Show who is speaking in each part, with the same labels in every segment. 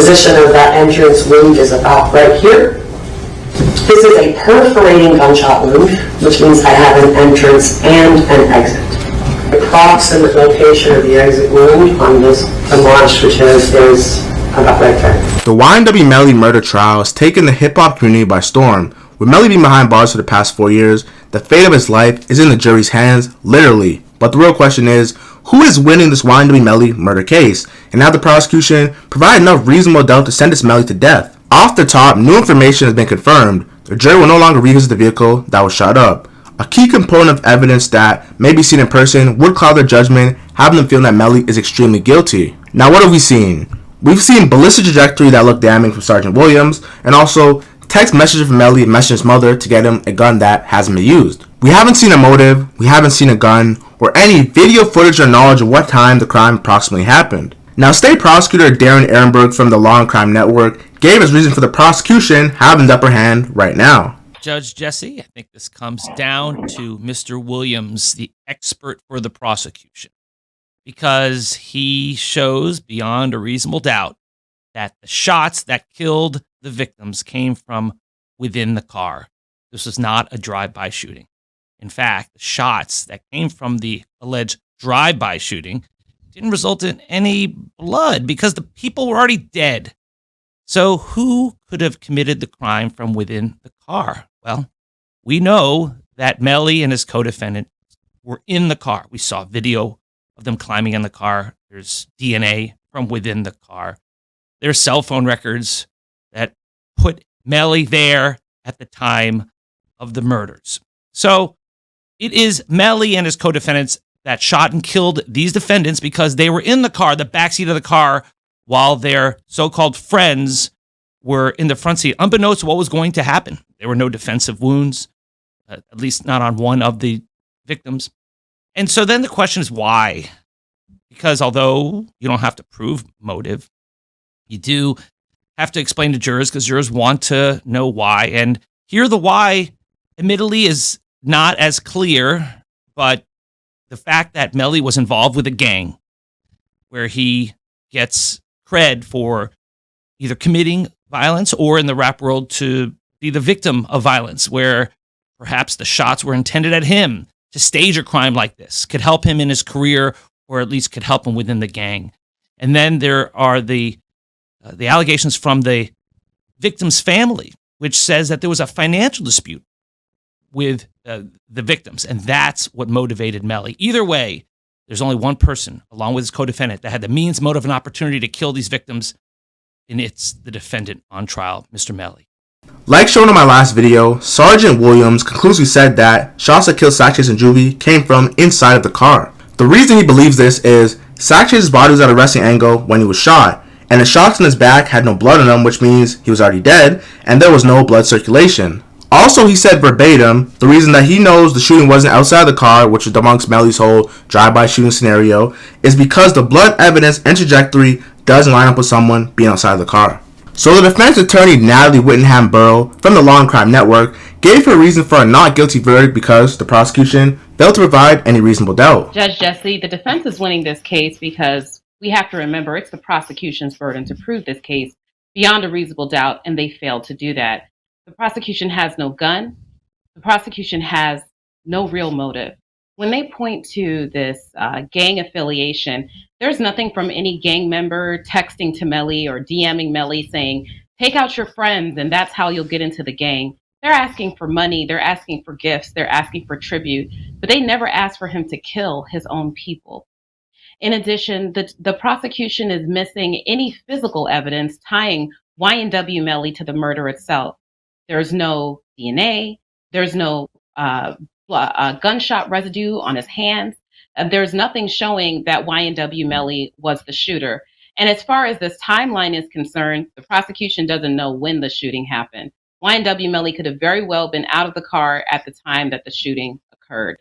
Speaker 1: position of that entrance wound is about right here. This is a perforating gunshot wound, which means I have an entrance and an exit. The approximate location of the exit wound on this demonstrative is about right there.
Speaker 2: The YNW Melly murder trial has taken the hip-hop community by storm. With Melly being behind bars for the past 4 years, the fate of his life is in the jury's hands, literally. But the real question is, who is winning this YNW Melly murder case? And now the prosecution provided enough reasonable doubt to sentence Melly to death. Off the top, new information has been confirmed. The jury will no longer revisit the vehicle that was shot up. A key component of evidence that may be seen in person would cloud their judgment, having them feel that Melly is extremely guilty. Now what have we seen? We've seen ballistic trajectory that looked damning from Sergeant Williams, and also text messages from Melly messaging his mother to get him a gun that hasn't been used. We haven't seen a motive, we haven't seen a gun, or any video footage or knowledge of what time the crime approximately happened. Now, State Prosecutor Darren Ehrenberg from the Law and Crime Network gave his reason for the prosecution having the upper hand right now.
Speaker 3: Judge Jesse, I think this comes down to Mr. Williams, the expert for the prosecution, because he shows beyond a reasonable doubt that the shots that killed the victims came from within the car. This was not a drive-by shooting. In fact, the shots that came from the alleged drive-by shooting didn't result in any blood because the people were already dead. So who could have committed the crime from within the car? Well, we know that Melly and his co-defendant were in the car. We saw video of them climbing in the car. There's DNA from within the car. There's cell phone records that put Melly there at the time of the murders. So it is Melly and his co-defendants that shot and killed these defendants because they were in the car, the backseat of the car, while their so-called friends were in the front seat, unbeknownst to what was going to happen. There were no defensive wounds, at least not on one of the victims. And so then the question is why? Because although you don't have to prove motive, you do have to explain to jurors because jurors want to know why. And here the why, admittedly, is not as clear, but the fact that Melly was involved with a gang where he gets cred for either committing violence or in the rap world to be the victim of violence, where perhaps the shots were intended at him to stage a crime like this, could help him in his career or at least could help him within the gang. And then there are the allegations from the victim's family, which says that there was a financial dispute with the victims, and that's what motivated Melly. Either way, there's only one person, along with his co-defendant, that had the means, motive, and opportunity to kill these victims, and it's the defendant on trial, Mr. Melly.
Speaker 2: Like shown in my last video, Sergeant Williams conclusively said that shots that killed Sanchez and Juvie came from inside of the car. The reason he believes this is Sanchez's body was at a resting angle when he was shot, and the shots in his back had no blood on them, which means he was already dead, and there was no blood circulation. Also, he said verbatim, the reason that he knows the shooting wasn't outside the car, which is amongst Melly's whole drive-by shooting scenario, is because the blood evidence and trajectory doesn't line up with someone being outside the car. So the defense attorney Natalie Whittingham Burrow from the Law and Crime Network gave her reason for a not guilty verdict because the prosecution failed to provide any reasonable doubt.
Speaker 4: Judge Jesse, the defense is winning this case because we have to remember it's the prosecution's burden to prove this case beyond a reasonable doubt, and they failed to do that. The prosecution has no gun. The prosecution has no real motive. When they point to this gang affiliation, there's nothing from any gang member texting to Melly or DMing Melly saying, take out your friends and that's how you'll get into the gang. They're asking for money. They're asking for gifts. They're asking for tribute, but they never asked for him to kill his own people. In addition, the prosecution is missing any physical evidence tying YNW Melly to the murder itself. There's no DNA. There's no gunshot residue on his hands. There's nothing showing that YNW Melly was the shooter. And as far as this timeline is concerned, the prosecution doesn't know when the shooting happened. YNW Melly could have very well been out of the car at the time that the shooting occurred.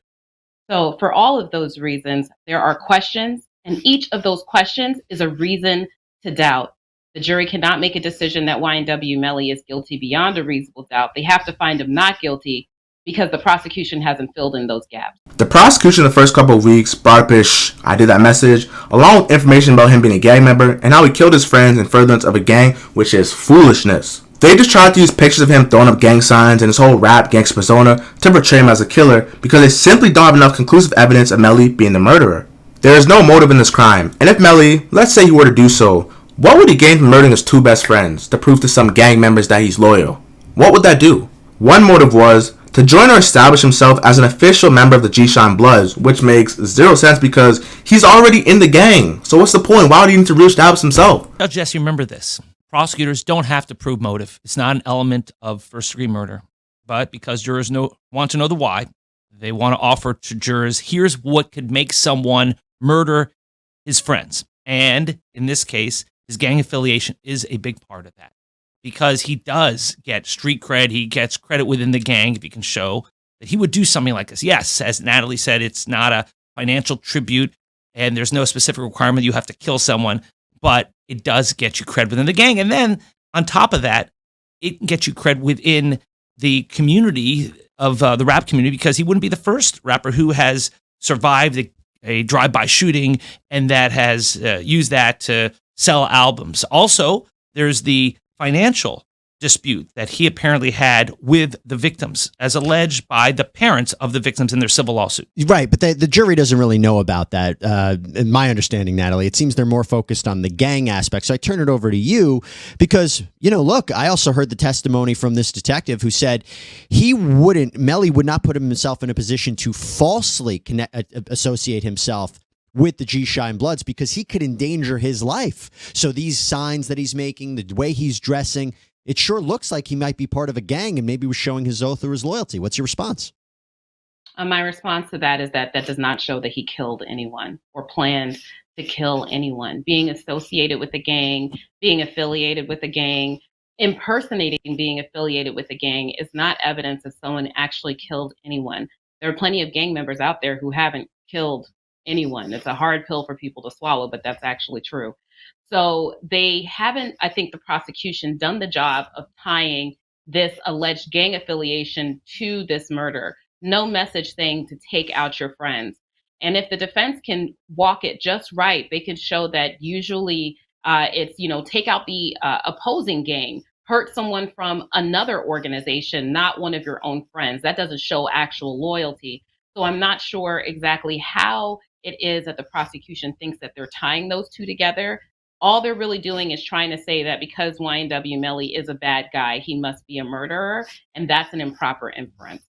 Speaker 4: So for all of those reasons, there are questions, and each of those questions is a reason to doubt. The jury cannot make a decision that YNW Melly is guilty beyond a reasonable doubt. They have to find him not guilty because the prosecution hasn't filled in those gaps.
Speaker 2: The prosecution the first couple of weeks brought up his I did that message, along with information about him being a gang member and how he killed his friends in furtherance of a gang, which is foolishness. They just tried to use pictures of him throwing up gang signs and his whole rap gangster persona to portray him as a killer because they simply don't have enough conclusive evidence of Melly being the murderer. There is no motive in this crime, and if Melly, let's say he were to do so, what would he gain from murdering his two best friends to prove to some gang members that he's loyal? What would that do? One motive was to join or establish himself as an official member of the G-Shine Bloods, which makes zero sense because he's already in the gang. So what's the point? Why would he need to reestablish himself?
Speaker 3: Now, Jesse, remember this. Prosecutors don't have to prove motive. It's not an element of first-degree murder. But because jurors want to know the why, they want to offer to jurors, here's what could make someone murder his friends. And in this case, his gang affiliation is a big part of that. Because he does get street cred, he gets credit within the gang if he can show that he would do something like this. Yes, as Natalie said, it's not a financial tribute and there's no specific requirement you have to kill someone, but it does get you cred within the gang. And then on top of that, it can get you cred within the community of the rap community because he wouldn't be the first rapper who has survived a drive-by shooting and that has used that to sell albums. Also, there's the financial dispute that he apparently had with the victims as alleged by the parents of the victims in their civil lawsuit.
Speaker 5: Right, but the jury doesn't really know about that. In my understanding, Natalie, it seems they're more focused on the gang aspect. So I turn it over to you because, look, I also heard the testimony from this detective who said Melly would not put himself in a position to falsely associate himself with the G-Shine Bloods because he could endanger his life. So these signs that he's making, the way he's dressing, it sure looks like he might be part of a gang and maybe was showing his oath or his loyalty. What's your response?
Speaker 4: My response to that is that does not show that he killed anyone or planned to kill anyone. Being associated with a gang, being affiliated with a gang, impersonating being affiliated with a gang is not evidence that someone actually killed anyone. There are plenty of gang members out there who haven't killed anyone. It's a hard pill for people to swallow, but that's actually true. So they haven't, I think the prosecution, done the job of tying this alleged gang affiliation to this murder. No message saying to take out your friends. And if the defense can walk it just right, they can show that usually it's, take out the opposing gang, hurt someone from another organization, not one of your own friends. That doesn't show actual loyalty. So I'm not sure exactly how it is that the prosecution thinks that they're tying those two together. All they're really doing is trying to say that because YNW Melly is a bad guy, he must be a murderer, and that's an improper inference.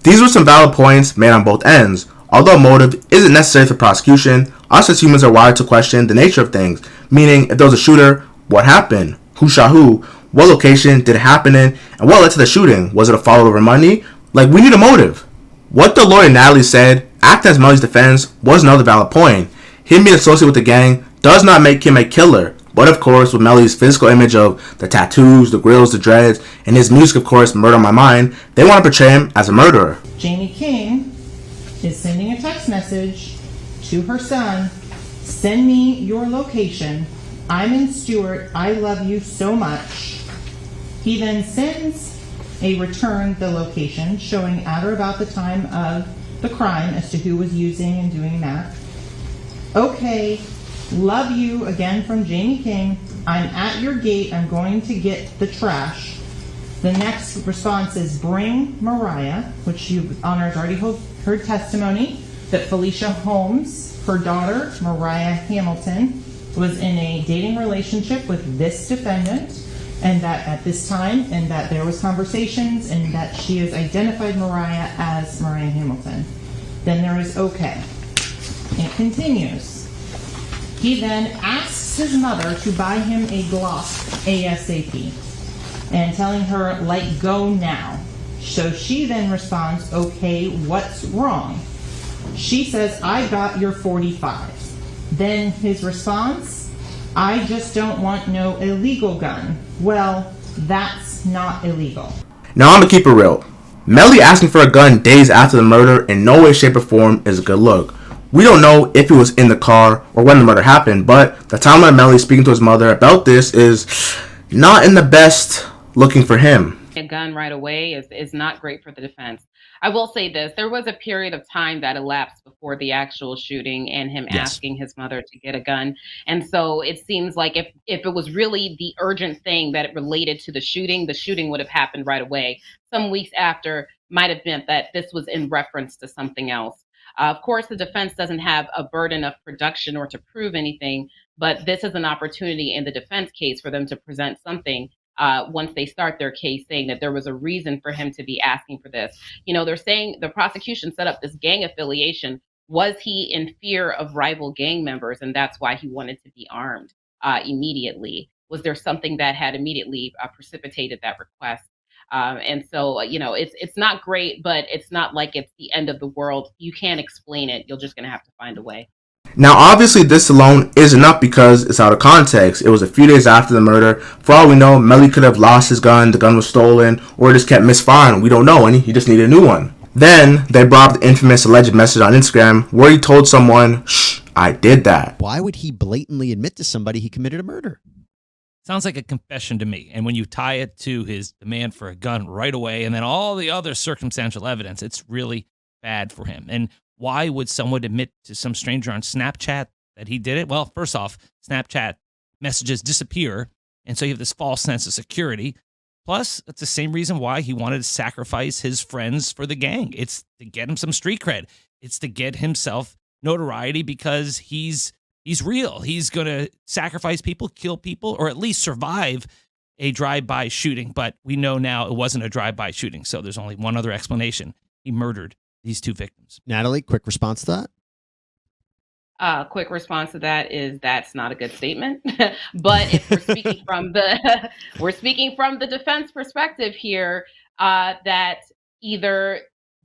Speaker 2: These were some valid points made on both ends. Although motive isn't necessary for prosecution, us as humans are wired to question the nature of things, meaning if there was a shooter, what happened? Who shot who? What location did it happen in? And what led to the shooting? Was it a follow over money? We need a motive. What the lawyer Natalie said, acting as Melly's defense, was another valid point. Him being associated with the gang does not make him a killer. But of course, with Melly's physical image of the tattoos, the grills, the dreads, and his music, of course, Murder on My Mind, they want to portray him as a murderer.
Speaker 6: Jamie King is sending a text message to her son, send me your location. I'm in Stewart. I love you so much. He then sends a return the location showing at or about the time of the crime as to who was using and doing that. Okay, love you again from Jamie King. I'm at your gate. I'm going to get the trash. The next response is bring Mariah, which you honored already heard testimony that Felicia Holmes, her daughter, Mariah Hamilton, was in a dating relationship with this defendant, and that at this time, and that there was conversations, and that she has identified Mariah as Mariah Hamilton. Then there is okay. It continues. He then asks his mother to buy him a Glock ASAP, and telling her, let go now. So she then responds, okay, what's wrong? She says, I got your 45. Then his response, I just don't want no illegal gun. Well, that's not illegal.
Speaker 2: Now I'm gonna keep it real. Melly asking for a gun days after the murder in no way, shape, or form is a good look. We don't know if he was in the car or when the murder happened, but the timeline of Melly speaking to his mother about this is not in the best looking for him.
Speaker 4: A gun right away is not great for the defense. I will say this. There was a period of time that elapsed before the actual shooting and him
Speaker 5: Yes.
Speaker 4: asking his mother to get a gun. And so it seems like if it was really the urgent thing that it related to the shooting would have happened right away. Some weeks after might have meant that this was in reference to something else. Of course, the defense doesn't have a burden of production or to prove anything, but this is an opportunity in the defense case for them to present something once they start their case, saying that there was a reason for him to be asking for this. You know, they're saying the prosecution set up this gang affiliation. Was he in fear of rival gang members, and that's why he wanted to be armed immediately? Was there something that had immediately precipitated that request? And so, you know, it's not great, but it's not like it's the end of the world. You can't explain it. You're just going to have to find a way.
Speaker 2: Now, obviously, this alone isn't enough because it's out of context. It was a few days after the murder. For all we know, Melly could have lost his gun, the gun was stolen, or just kept misfiring. We don't know, and he just needed a new one. Then, they brought up the infamous alleged message on Instagram where he told someone, "Shh, I did that."
Speaker 5: Why would he blatantly admit to somebody he committed a murder?
Speaker 3: Sounds like a confession to me. And when you tie it to his demand for a gun right away and then all the other circumstantial evidence, it's really bad for him. And why would someone admit to some stranger on Snapchat that he did it? Well, first off, Snapchat messages disappear, and so you have this false sense of security. Plus, it's the same reason why he wanted to sacrifice his friends for the gang. It's to get him some street cred. It's to get himself notoriety because he's real. He's going to sacrifice people, kill people, or at least survive a drive-by shooting. But we know now it wasn't a drive-by shooting, so there's only one other explanation. He murdered these two victims.
Speaker 5: Natalie, quick response to that?
Speaker 4: Quick response to that is that's not a good statement. But if we're speaking from the defense perspective here, that either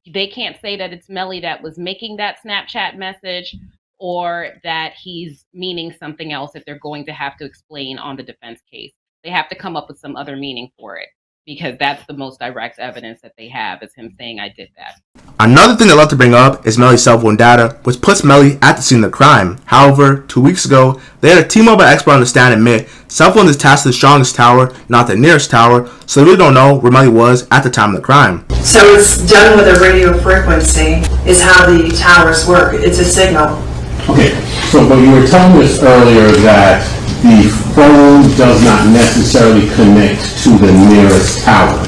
Speaker 4: they can't say that it's Melly that was making that Snapchat message, or that he's meaning something else if they're going to have to explain on the defense case. They have to come up with some other meaning for it, because that's the most direct evidence that they have is him saying, I did that.
Speaker 2: Another thing I'd love to bring up is Melly's cell phone data, which puts Melly at the scene of the crime. However, 2 weeks ago, they had a T-Mobile expert on the stand admit cell phone is attached to the strongest tower, not the nearest tower, so they really don't know where Melly was at the time of the crime.
Speaker 1: So it's done with a radio frequency is how the towers work. It's a signal.
Speaker 7: Okay, so but you were telling us earlier that the phone does not necessarily connect to the nearest tower.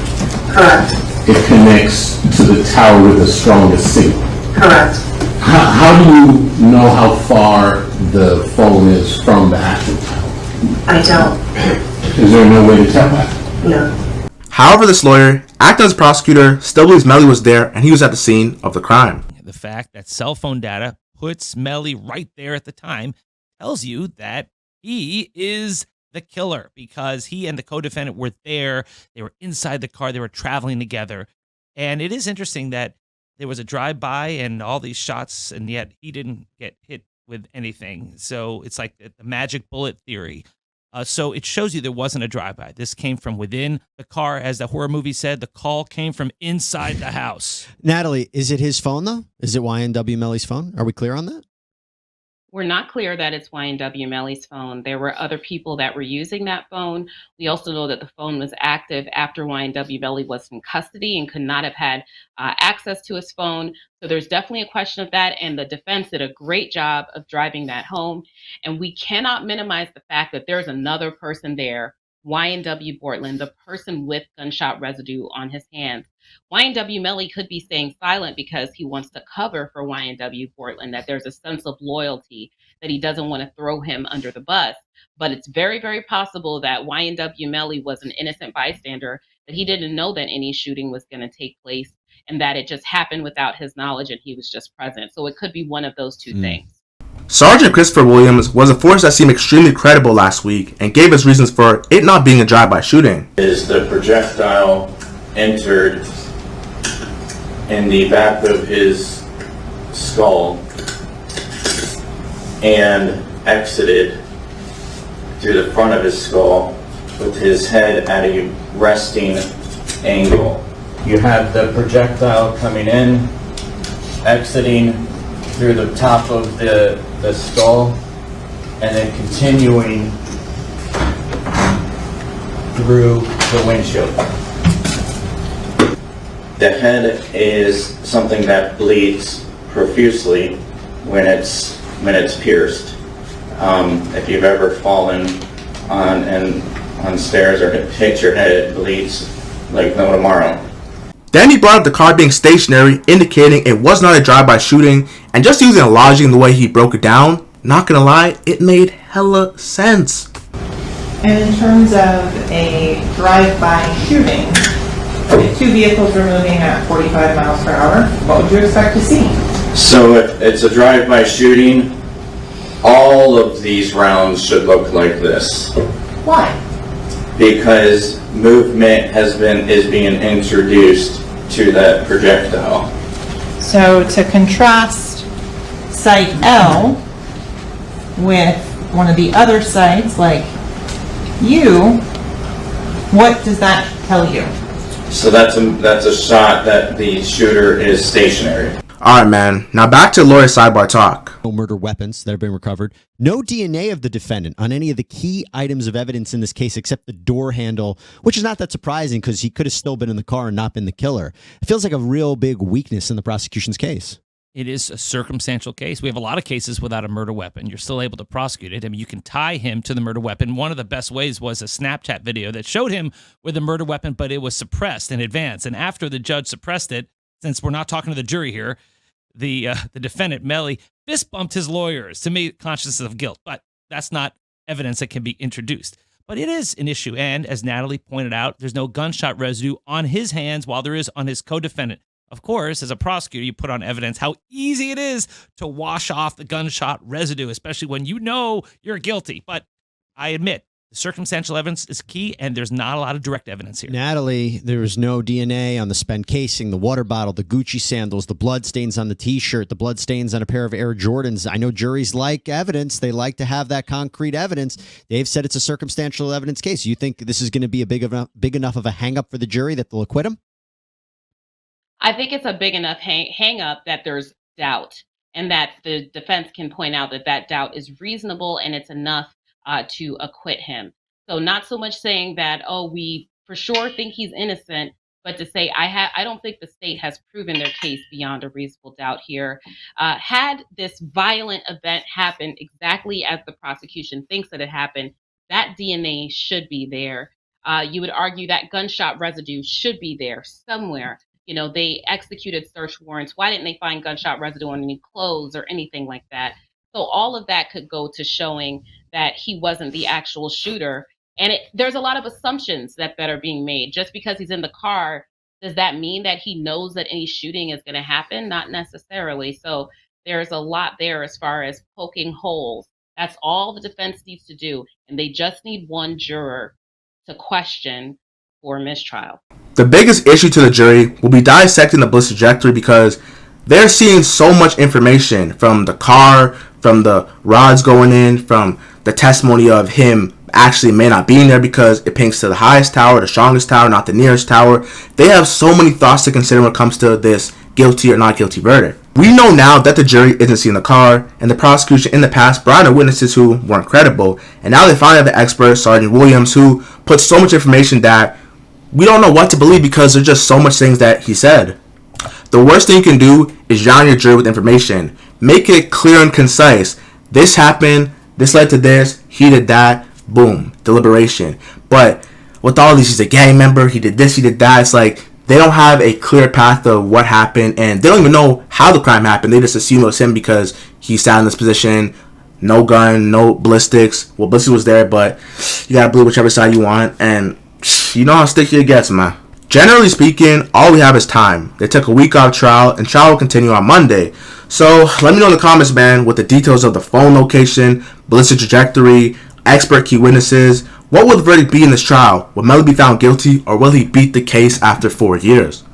Speaker 1: Correct.
Speaker 7: It connects to the tower with the strongest signal.
Speaker 1: Correct.
Speaker 7: How do you know how far the phone is from the actual tower?
Speaker 1: I don't.
Speaker 7: Is there no way to tell that?
Speaker 1: No.
Speaker 2: However, this lawyer, acting as prosecutor, still believes Melly was there and he was at the scene of the crime.
Speaker 3: The fact that cell phone data puts Melly right there at the time tells you that he is the killer, because he and the co-defendant were there. They were inside the car. They were traveling together. And it is interesting that there was a drive-by and all these shots, and yet he didn't get hit with anything. So it's like the magic bullet theory. So it shows you there wasn't a drive-by. This came from within the car. As the horror movie said, the call came from inside the house.
Speaker 5: Natalie, is it his phone, though? Is it YNW Melly's phone? Are we clear on that?
Speaker 4: We're not clear that it's YNW Melly's phone. There were other people that were using that phone. We also know that the phone was active after YNW Melly was in custody and could not have had access to his phone. So there's definitely a question of that. And the defense did a great job of driving that home. And we cannot minimize the fact that there's another person there, YNW Portland, the person with gunshot residue on his hands. YNW Melly could be staying silent because he wants to cover for YNW Portland, that there's a sense of loyalty, that he doesn't want to throw him under the bus. But it's very, very possible that YNW Melly was an innocent bystander, that he didn't know that any shooting was going to take place, and that it just happened without his knowledge and he was just present. So it could be one of those two things.
Speaker 2: Sergeant Christopher Williams was a force that seemed extremely credible last week and gave us reasons for it not being a drive-by shooting.
Speaker 8: Is the projectile entered in the back of his skull and exited through the front of his skull with his head at a resting angle. You have the projectile coming in, exiting through the top of the skull, and then continuing through the windshield. The head is something that bleeds profusely when it's pierced. If you've ever fallen on stairs or hit your head, it bleeds like no tomorrow.
Speaker 2: Then he brought up the car being stationary, indicating it was not a drive-by shooting, and just using the logic in the way he broke it down, not gonna lie, it made hella sense.
Speaker 6: And in terms of a drive-by shooting, if two vehicles were moving at 45 miles per hour, what would you expect to see?
Speaker 8: So if it's a drive-by shooting, all of these rounds should look like this.
Speaker 6: Why?
Speaker 8: Because movement is being introduced to that projectile.
Speaker 6: So to contrast site L with one of the other sites, like you, what does that tell you?
Speaker 8: So that's a shot that the shooter is stationary.
Speaker 2: Alright man, now back to lawyer sidebar talk.
Speaker 5: No murder weapons that have been recovered. No DNA of the defendant on any of the key items of evidence in this case except the door handle, which is not that surprising because he could have still been in the car and not been the killer. It feels like a real big weakness in the prosecution's case.
Speaker 3: It is a circumstantial case. We have a lot of cases without a murder weapon. You're still able to prosecute it. I mean, you can tie him to the murder weapon. One of the best ways was a Snapchat video that showed him with a murder weapon, but it was suppressed in advance. And after the judge suppressed it, since we're not talking to the jury here, the defendant, Melly, fist bumped his lawyers to make consciousness of guilt. But that's not evidence that can be introduced. But it is an issue. And as Natalie pointed out, there's no gunshot residue on his hands while there is on his co-defendant. Of course, as a prosecutor, you put on evidence how easy it is to wash off the gunshot residue, especially when you know you're guilty. But I admit, the circumstantial evidence is key, and there's not a lot of direct evidence here.
Speaker 5: Natalie, there was no DNA on the spent casing, the water bottle, the Gucci sandals, the blood stains on the T-shirt, the blood stains on a pair of Air Jordans. I know juries like evidence. They like to have that concrete evidence. They've said it's a circumstantial evidence case. You think this is going to be a big enough of a hang-up for the jury that they'll acquit him?
Speaker 4: I think it's a big enough hang up that there's doubt, and that the defense can point out that that doubt is reasonable and it's enough to acquit him. So not so much saying that, oh, we for sure think he's innocent, but to say I don't think the state has proven their case beyond a reasonable doubt here. Had this violent event happened exactly as the prosecution thinks that it happened, that DNA should be there. You would argue that gunshot residue should be there somewhere. You know, they executed search warrants. Why didn't they find gunshot residue on any clothes or anything like that? So all of that could go to showing that he wasn't the actual shooter. And there's a lot of assumptions that are being made. Just because he's in the car, does that mean that he knows that any shooting is going to happen? Not necessarily. So there's a lot there as far as poking holes. That's all the defense needs to do. And they just need one juror to question for mistrial.
Speaker 2: The biggest issue to the jury will be dissecting the ballistic trajectory because they're seeing so much information from the car, from the rods going in, from the testimony of him actually may not being there because it pings to the highest tower, the strongest tower, not the nearest tower. They have so many thoughts to consider when it comes to this guilty or not guilty verdict. We know now that the jury isn't seeing the car, and the prosecution in the past brought in witnesses who weren't credible, and now they finally have the expert, Sergeant Williams, who put so much information that we don't know what to believe because there's just so much things that he said. The worst thing you can do is drown your jury with information. Make it clear and concise. This happened, this led to this, he did that, boom, deliberation. But with all these, he's a gang member, he did this, he did that, it's like they don't have a clear path of what happened, and they don't even know how the crime happened. They just assume it was him because he sat in this position, no gun, no ballistics. Well, ballistics was there, but you gotta believe whichever side you want, and you know how sticky it gets, man. Generally speaking, all we have is time. They took a week off trial, and trial will continue on Monday. So let me know in the comments, man, with the details of the phone location, ballistic trajectory, expert key witnesses. What will the verdict be in this trial? Will Melly be found guilty, or will he beat the case after 4 years?